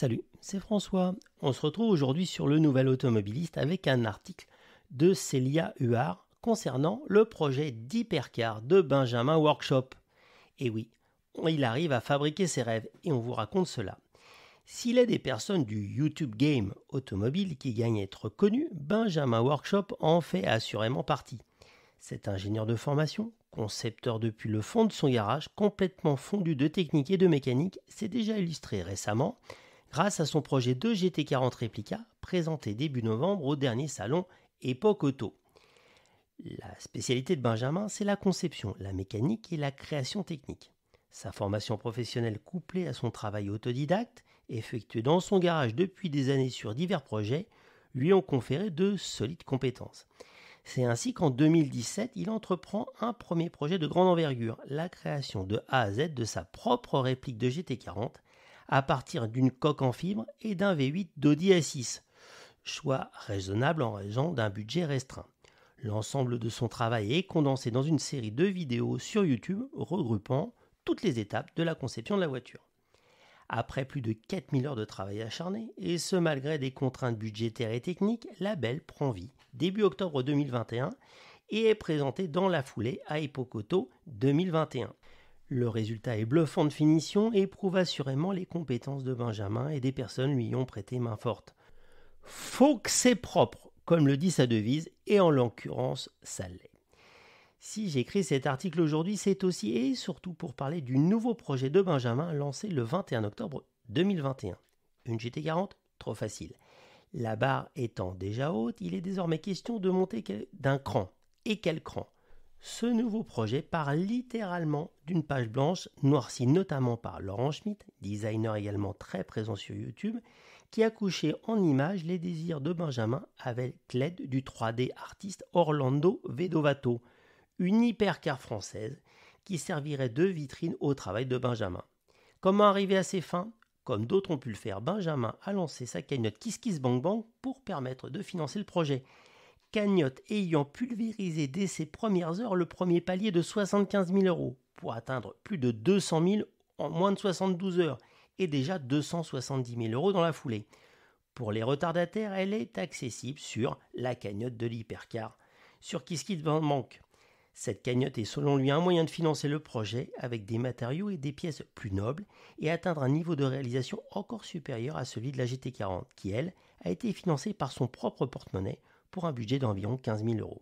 Salut, c'est François. On se retrouve aujourd'hui sur le Nouvel Automobiliste avec un article de Célia Huard concernant le projet d'hypercar de Benjamin Workshop. Et oui, il arrive à fabriquer ses rêves et on vous raconte cela. S'il est des personnes du YouTube Game automobile qui gagnent à être connues, Benjamin Workshop en fait assurément partie. Cet ingénieur de formation, concepteur depuis le fond de son garage, complètement fondu de technique et de mécanique, s'est déjà illustré récemment grâce à son projet de GT40 Replica présenté début novembre au dernier salon Époque Auto. La spécialité de Benjamin, c'est la conception, la mécanique et la création technique. Sa formation professionnelle couplée à son travail autodidacte, effectué dans son garage depuis des années sur divers projets, lui ont conféré de solides compétences. C'est ainsi qu'en 2017, il entreprend un premier projet de grande envergure, la création de A à Z de sa propre réplique de GT40 à partir d'une coque en fibre et d'un V8 d'Audi A6, choix raisonnable en raison d'un budget restreint. L'ensemble de son travail est condensé dans une série de vidéos sur YouTube regroupant toutes les étapes de la conception de la voiture. Après plus de 4000 heures de travail acharné, et ce malgré des contraintes budgétaires et techniques, la belle prend vie début octobre 2021 et est présentée dans la foulée à Époque Auto 2021. Le résultat est bluffant de finition et prouve assurément les compétences de Benjamin et des personnes lui ont prêté main forte. Faut que c'est propre, comme le dit sa devise, et en l'occurrence, ça l'est. Si j'écris cet article aujourd'hui, c'est aussi et surtout pour parler du nouveau projet de Benjamin lancé le 21 octobre 2021. Une GT40, trop facile. La barre étant déjà haute, il est désormais question de monter d'un cran. Et quel cran ? Ce nouveau projet part littéralement d'une page blanche, noircie notamment par Laurent Schmitt, designer également très présent sur YouTube, qui a couché en images les désirs de Benjamin avec l'aide du 3D artiste Orlando Vedovato, une hypercar française qui servirait de vitrine au travail de Benjamin. Comment arriver à ses fins ? Comme d'autres ont pu le faire, Benjamin a lancé sa cagnotte KissKissBankBank pour permettre de financer le projet. Cagnotte ayant pulvérisé dès ses premières heures le premier palier de 75 000 € pour atteindre plus de 200 000 en moins de 72 heures et déjà 270 000 € dans la foulée. Pour les retardataires, elle est accessible sur la cagnotte de l'hypercar sur KissKissBankBank. Cette cagnotte est selon lui un moyen de financer le projet avec des matériaux et des pièces plus nobles et atteindre un niveau de réalisation encore supérieur à celui de la GT40 qui, elle, a été financée par son propre porte-monnaie pour un budget d'environ 15 000 €.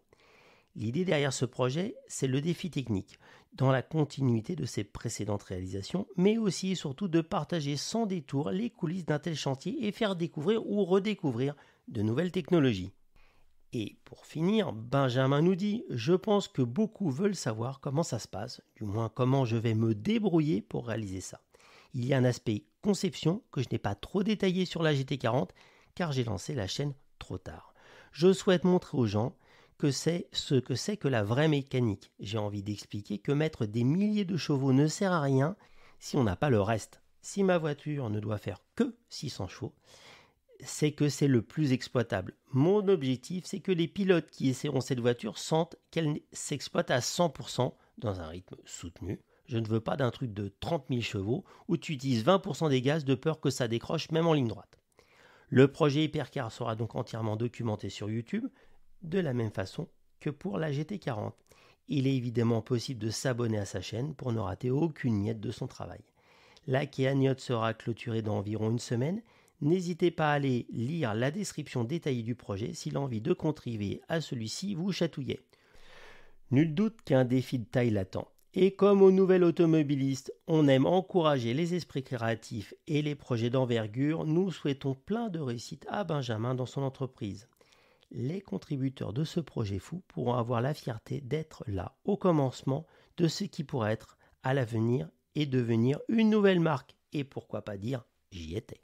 L'idée derrière ce projet, c'est le défi technique, dans la continuité de ses précédentes réalisations, mais aussi et surtout de partager sans détour les coulisses d'un tel chantier et faire découvrir ou redécouvrir de nouvelles technologies. Et pour finir, Benjamin nous dit « Je pense que beaucoup veulent savoir comment ça se passe, du moins comment je vais me débrouiller pour réaliser ça. Il y a un aspect conception que je n'ai pas trop détaillé sur la GT40 car j'ai lancé la chaîne trop tard. Je souhaite montrer aux gens que c'est ce que c'est que la vraie mécanique. J'ai envie d'expliquer que mettre des milliers de chevaux ne sert à rien si on n'a pas le reste. Si ma voiture ne doit faire que 600 chevaux, c'est que c'est le plus exploitable. Mon objectif, c'est que les pilotes qui essaieront cette voiture sentent qu'elle s'exploite à 100% dans un rythme soutenu. Je ne veux pas d'un truc de 30 000 chevaux où tu utilises 20% des gaz de peur que ça décroche même en ligne droite. Le projet Hypercar sera donc entièrement documenté sur YouTube, de la même façon que pour la GT40. Il est évidemment possible de s'abonner à sa chaîne pour ne rater aucune miette de son travail. La cagnotte sera clôturée dans environ une semaine. N'hésitez pas à aller lire la description détaillée du projet si l'envie de contribuer à celui-ci vous chatouillait. Nul doute qu'un défi de taille l'attend. Et comme au Nouvel Automobiliste, on aime encourager les esprits créatifs et les projets d'envergure, nous souhaitons plein de réussite à Benjamin dans son entreprise. Les contributeurs de ce projet fou pourront avoir la fierté d'être là au commencement de ce qui pourrait être à l'avenir et devenir une nouvelle marque. Et pourquoi pas dire j'y étais.